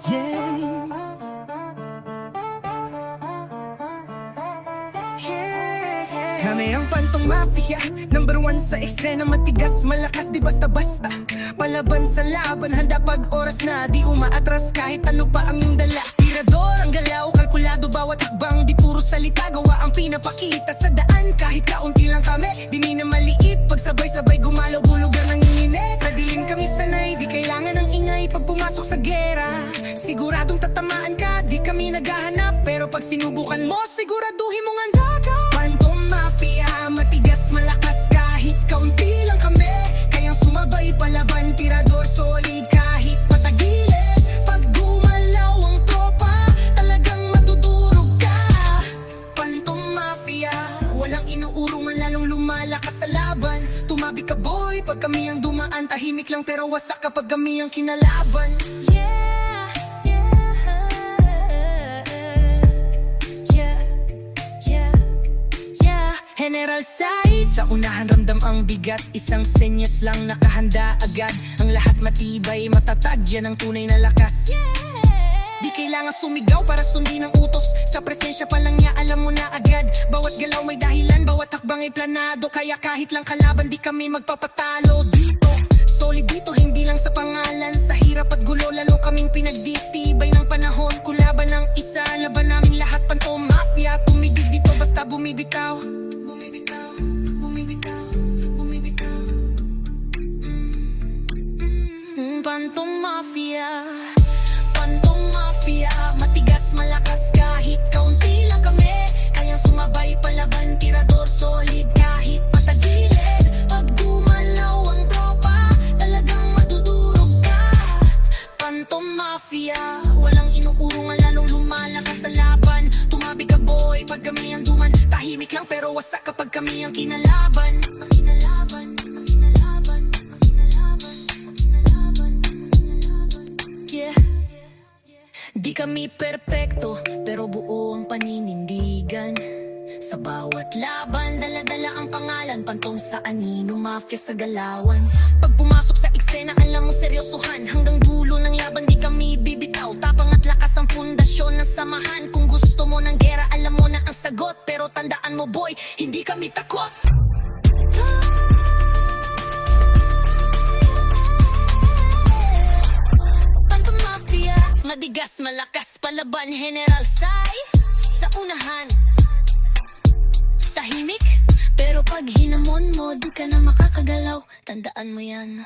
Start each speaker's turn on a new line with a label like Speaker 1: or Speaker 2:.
Speaker 1: Yeah. Kami ang Pantong Mafia, number 1 sa eksena, matigas, malakas, di basta-basta. Palaban sa laban, handa pag oras na, di umaatras kahit ano pa ang iyong dala. Tirador ang galaw, kalkulado bawat hakbang, di puro salita, gawa ang pinapakita sa daan. Kahit kaunti lang kami, di minamaliit, pag sabay-sabay gumalaw, bulugan ng inginis. Sa dilim kami sanay, di kailangan ng ingay pag pumasok sa gera. Siguradong tatamaan ka, di kami naghahanap, pero pag sinubukan mo, siguraduhin mong handa ka. Pantong Mafia, matigas, malakas, kahit kaunti lang kami, kayang sumabay palaban, tirador, solid, kahit patagilid. Pag gumalaw ang tropa, talagang madudurog ka. Pantong Mafia, walang inuurungan, lalong lumalakas sa laban. Tumabi ka boy, pag kami ang dumaan, tahimik lang pero wasak kapag kami ang kinalaban. General size, sa unahan ramdam ang bigat, isang senyas lang nakahanda agad. Ang lahat matibay, matatag, yan ang tunay na lakas. Di kailangan sumigaw para sundin ang utos, sa presensya pa lang niya alam mo na agad. Bawat galaw may dahilan, bawat hakbang ay planado, kaya kahit lang kalaban di kami magpapatalo. Dito, solid dito, hindi lang sa pangalan, sa hirap at gulo lalo kaming pinagditibay ng panahon. Kulaban ng isa, laban namin lahat. Pantong Mafia, tumigil dito basta bumibitaw. Pantong Mafia, Pantong Mafia, matigas, malakas, kahit kaunti lang kami, kayang sumabay palaban, tirador, solid, kahit patagilid. Pag gumalaw ang tropa, talagang madudurog ka. Pantong Mafia, walang inuurungan, lalong lumalakas sa laban. Tumabi ka boy, pag kami ang duman, tahimik lang pero wasak kapag kami ang kinalaban. Di kami perpekto, pero buo ang paninindigan. Sa bawat laban, dala-dala ang pangalan, Pantong sa anino, Mafia sa galawan. Pag pumasok sa eksena, alam mo seryosohan, hanggang dulo ng laban di kami bibitaw. Tapang at lakas ang pundasyon ng samahan. Kung gusto mo ng gera, alam mo na ang sagot, pero tandaan mo boy, hindi kami takot. Madigas, malakas, palaban, General Sai sa unahan. Tahimik, pero pag hinamon mo, di ka na makakagalaw. Tandaan mo yan.